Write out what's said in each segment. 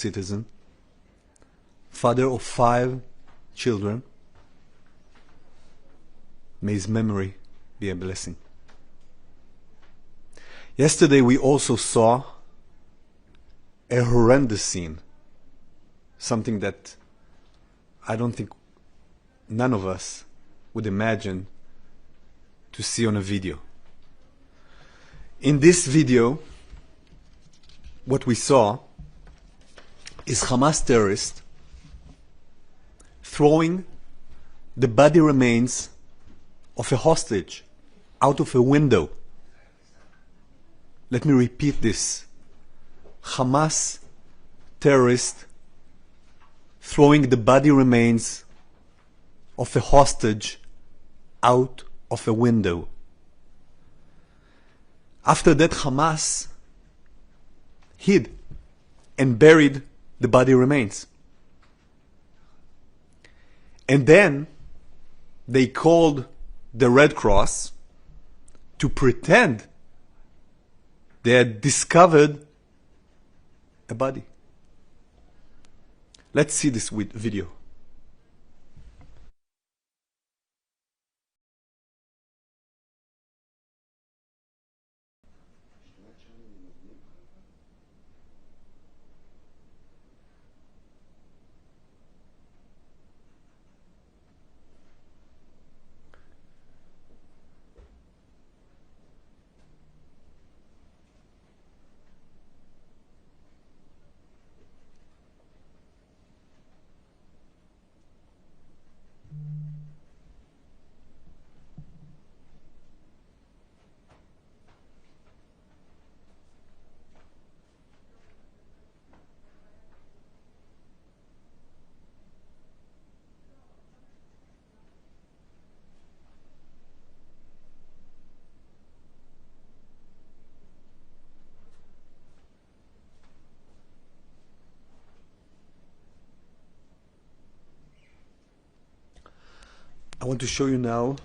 citizen, father of 5 children. May his memory be a blessing. Yesterday we also saw a horrendous scene, something that I don't think none of us would imagine to see on a video. In this video, what we saw is Hamas terrorists throwing the body remains of a hostage out of a window. Let me repeat this. Hamas terrorists throwing the body remains of a hostage out of a window. After that, Hamas hid and buried the body remains. And then they called the Red Cross to pretend they had discovered a body. Let's see this video. I want to show you now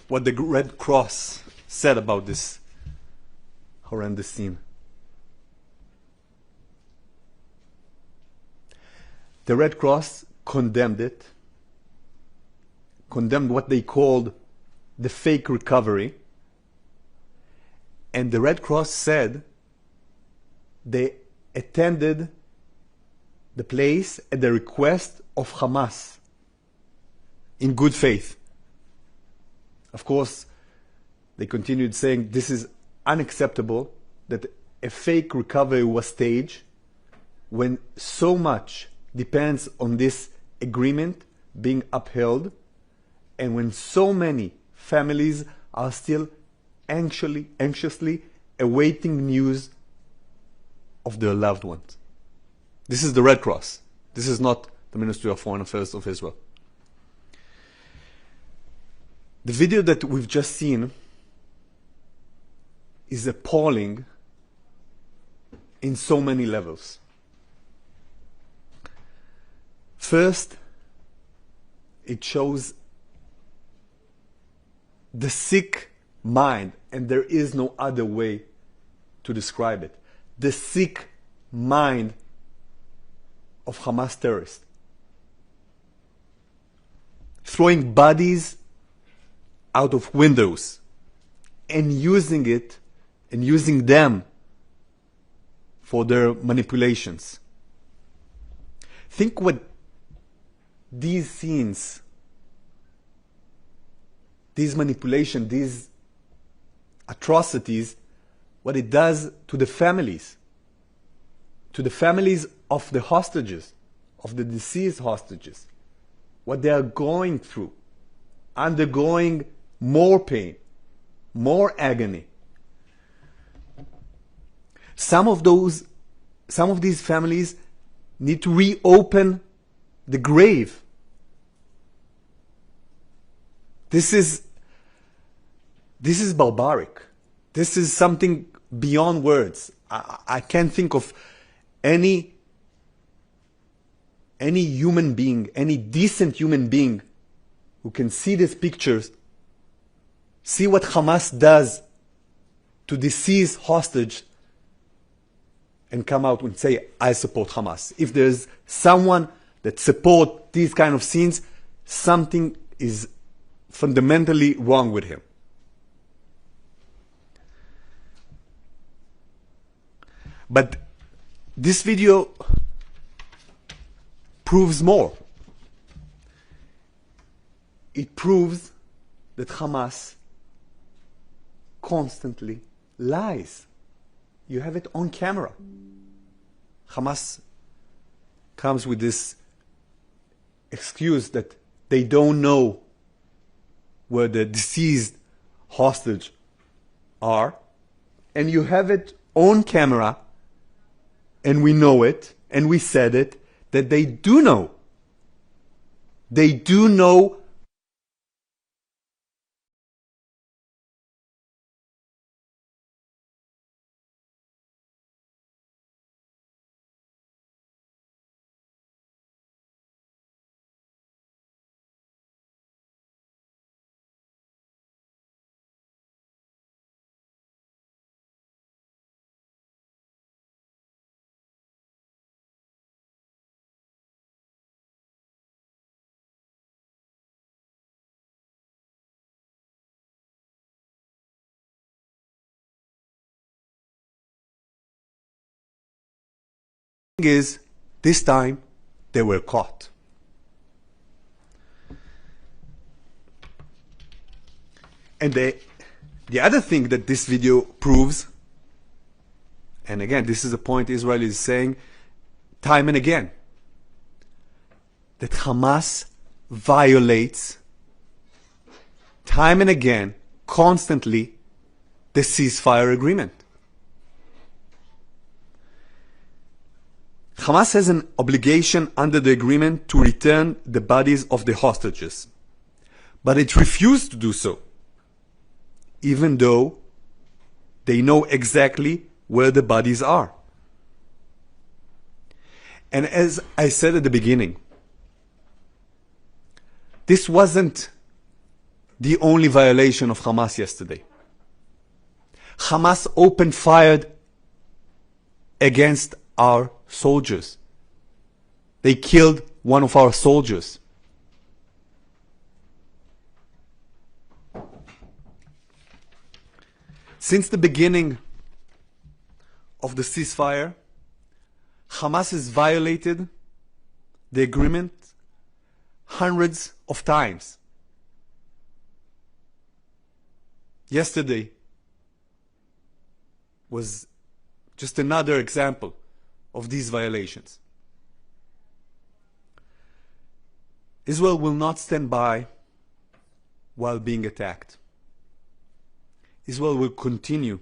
what the Red Cross said about this horrendous scene. The Red Cross condemned it, condemned what they called the fake recovery, and the Red Cross said they attended the place at the request of Hamas in good faith. Of course, they continued saying this is unacceptable that a fake recovery was staged when so much depends on this agreement being upheld and when so many families are still anxiously awaiting news of their loved ones. This is the Red Cross. This is not the Ministry of Foreign Affairs of Israel. The video that we've just seen is appalling in so many levels. First, it shows the sick mind, and there is no other way to describe it. The sick mind of Hamas terrorists. Throwing bodies out of windows and using them for their manipulations. Think what these scenes, these manipulations, these atrocities, what it does to the families of the hostages, of the deceased hostages, what they are going through, undergoing more pain, more agony. Some of these families need to reopen the grave. This is barbaric. This is something beyond words. I can't think of any human being, any decent human being who can see these pictures, see what Hamas does to deceased hostage, and come out and say, I support Hamas. If there's someone that supports these kind of scenes, something is fundamentally wrong with him. But this video proves more. It proves that Hamas constantly lies. You have it on camera. Hamas comes with this excuse that they don't know where the deceased hostage are, and you have it on camera, and we know it, and we said it, that they do know. They do know. Is this time they were caught. And the other thing that this video proves, and again, this is a point Israel is saying time and again, that Hamas violates time and again, constantly, the ceasefire agreement. Hamas has an obligation under the agreement to return the bodies of the hostages, but it refused to do so, even though they know exactly where the bodies are. And as I said at the beginning, this wasn't the only violation of Hamas yesterday. Hamas opened fire against our soldiers. They killed one of our soldiers. Since the beginning of the ceasefire, Hamas has violated the agreement hundreds of times. Yesterday was just another example of these violations. Israel will not stand by while being attacked. Israel will continue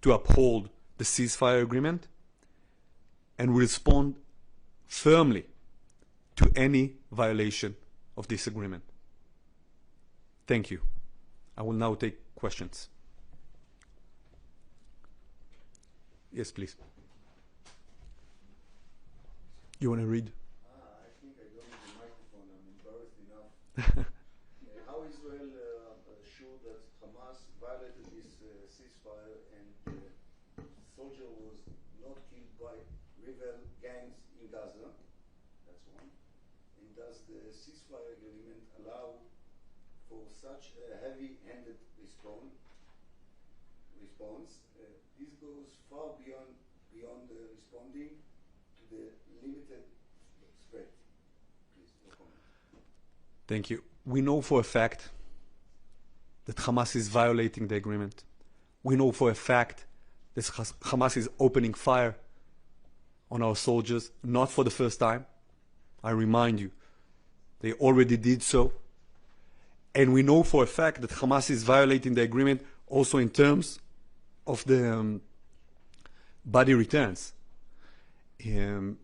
to uphold the ceasefire agreement and will respond firmly to any violation of this agreement. Thank you. I will now take questions. Yes, please. You want to read? I think I don't need the microphone. I'm embarrassed enough. How Israel sure that Hamas violated this ceasefire and soldier was not killed by rebel gangs in Gaza? That's one. And does the ceasefire agreement allow for such a heavy-handed response? This goes far beyond responding to the limited spread. Please, no comment. Thank you. We know for a fact that Hamas is violating the agreement. We know for a fact that Hamas is opening fire on our soldiers, not for the first time. I remind you, they already did so. And we know for a fact that Hamas is violating the agreement also in terms of the body returns.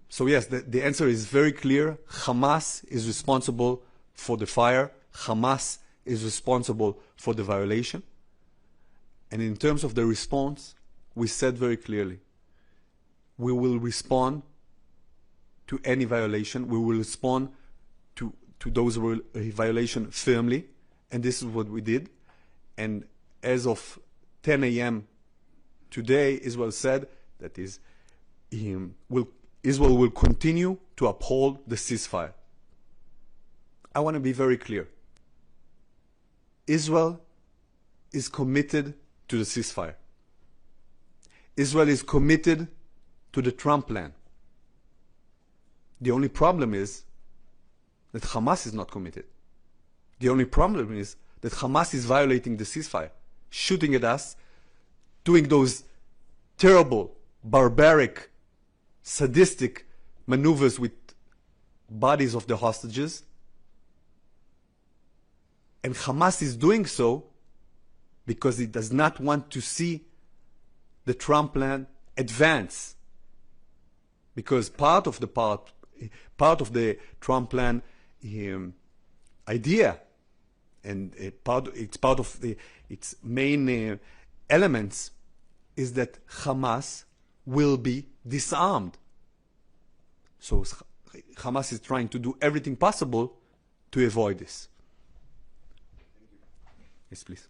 So yes, the answer is very clear. Hamas is responsible for the fire. Hamas is responsible for the violation. And in terms of the response, we said very clearly, we will respond to any violation. We will respond to those violations firmly. And this is what we did. And as of 10 a.m. today, Israel said, that is, Israel will continue to uphold the ceasefire. I want to be very clear. Israel is committed to the ceasefire. Israel is committed to the Trump plan. The only problem is that Hamas is not committed. The only problem is that Hamas is violating the ceasefire, shooting at us, doing those terrible, barbaric, sadistic maneuvers with bodies of the hostages. And Hamas is doing so because it does not want to see the Trump plan advance. Because part of the Trump plan idea, and it's part of its main elements, is that Hamas will be disarmed. So Hamas is trying to do everything possible to avoid this. Yes, please.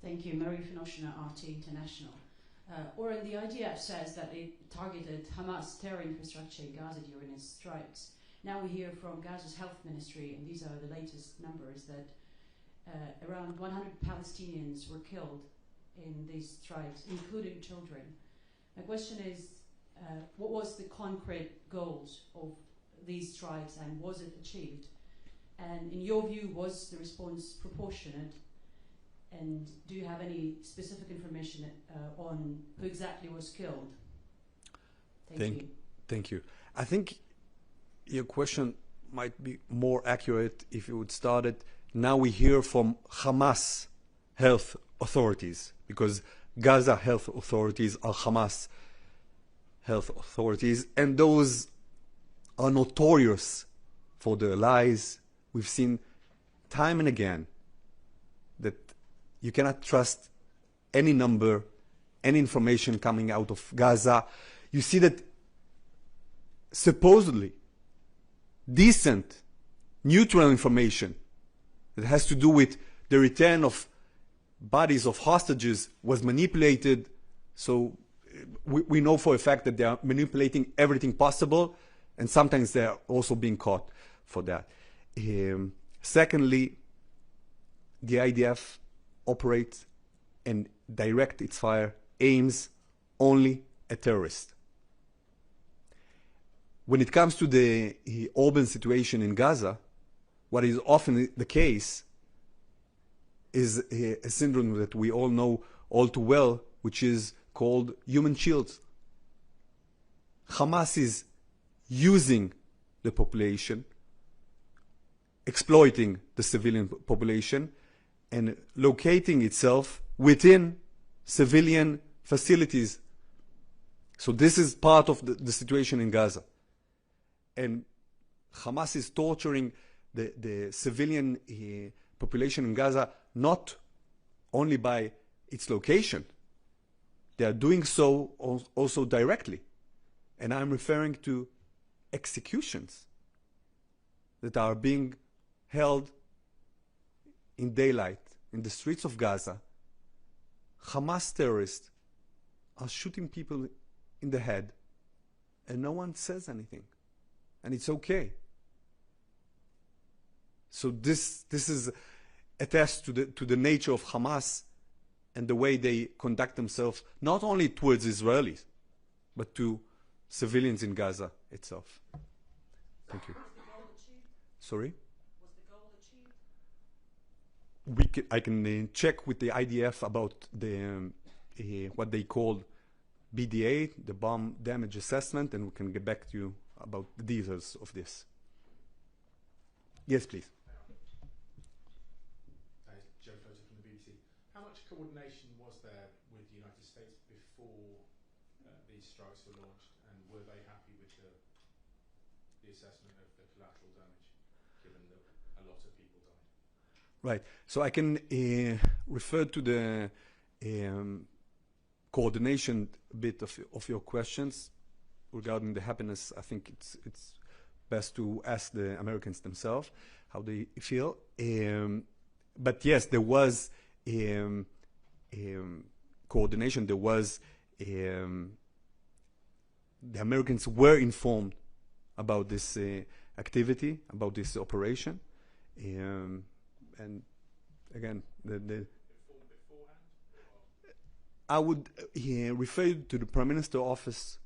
Thank you. Marie Finoshina, RT International. Oren, the IDF says that it targeted Hamas terror infrastructure in Gaza during its strikes. Now we hear from Gaza's health ministry, and these are the latest numbers, that around 100 Palestinians were killed in these strikes, including children. My question is, what was the concrete goals of these strikes, and was it achieved? And in your view, was the response proportionate? And do you have any specific information on who exactly was killed? Thank you. Thank you. I think your question might be more accurate if you would start it. Now we hear from Hamas health authorities, because Gaza health authorities are Hamas health authorities, and those are notorious for their lies. We've seen time and again that you cannot trust any number, any information coming out of Gaza. You see that supposedly decent, neutral information that has to do with the return of bodies of hostages was manipulated. So we know for a fact that they are manipulating everything possible, and sometimes they are also being caught for that. Secondly, the IDF operates and direct its fire aims only at terrorists. When it comes to the urban situation in Gaza, what is often the case is a syndrome that we all know all too well, which is called human shields. Hamas is using the population, exploiting the civilian population, and locating itself within civilian facilities. So this is part of the situation in Gaza. And Hamas is torturing the civilian population in Gaza not only by its location. They are doing so also directly. And I'm referring to executions that are being held in daylight in the streets of Gaza. Hamas terrorists are shooting people in the head, and no one says anything, and it's okay. So this is attests to the nature of Hamas and the way they conduct themselves, not only towards Israelis, but to civilians in Gaza itself. Thank you. Was the goal achieved? Sorry? Was the goal achieved? I can check with the IDF about the what they call BDA, the bomb damage assessment, and we can get back to you about the details of this. Yes, please. Joe Floater from the BBC. How much coordination was there with the United States before these strikes were launched, and were they happy with the assessment of the collateral damage, given that a lot of people died? Right. So I can refer to the coordination bit of your questions regarding the happiness. I think it's best to ask the Americans themselves how they feel. But yes, there was coordination. There was the Americans were informed about this activity, about this operation, and again, I would refer you to the Prime Minister's office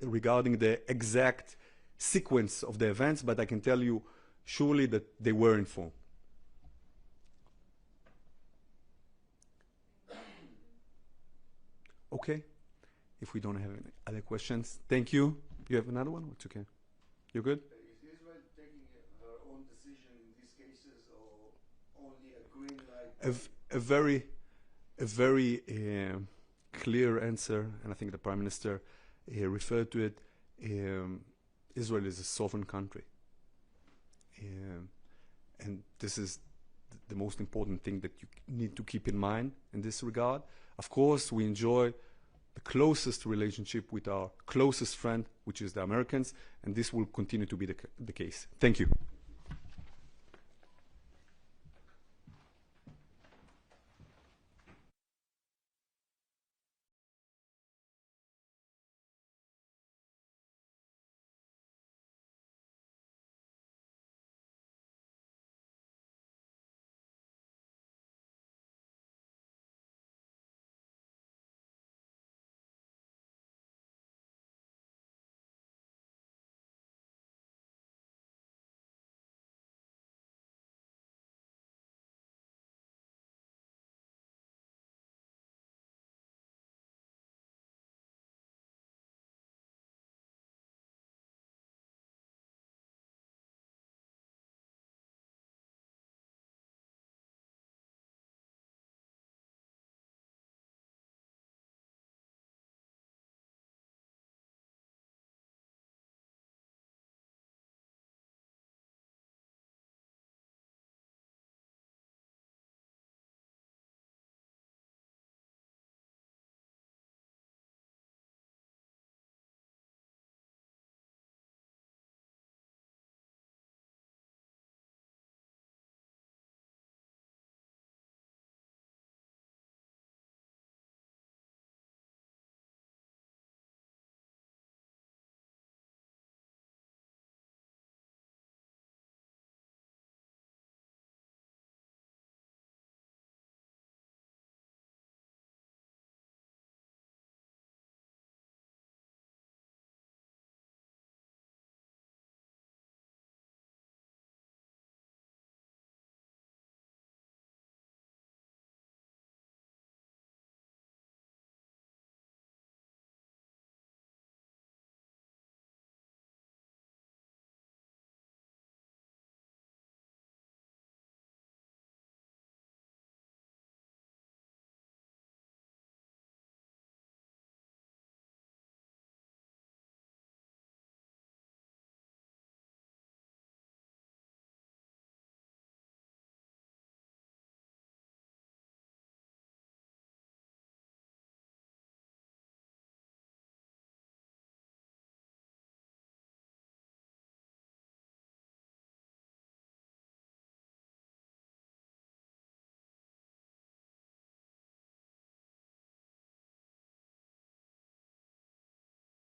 regarding the exact sequence of the events, but I can tell you surely that they were informed. Okay, if we don't have any other questions, thank you. You have another one? It's okay. You're good? Is Israel taking her own decision in these cases, or only a green light? A very clear answer, and I think the Prime Minister referred to it. Israel is a sovereign country, and this is the most important thing that you need to keep in mind in this regard. Of course, we enjoy the closest relationship with our closest friend, which is the Americans, and this will continue to be the case. Thank you.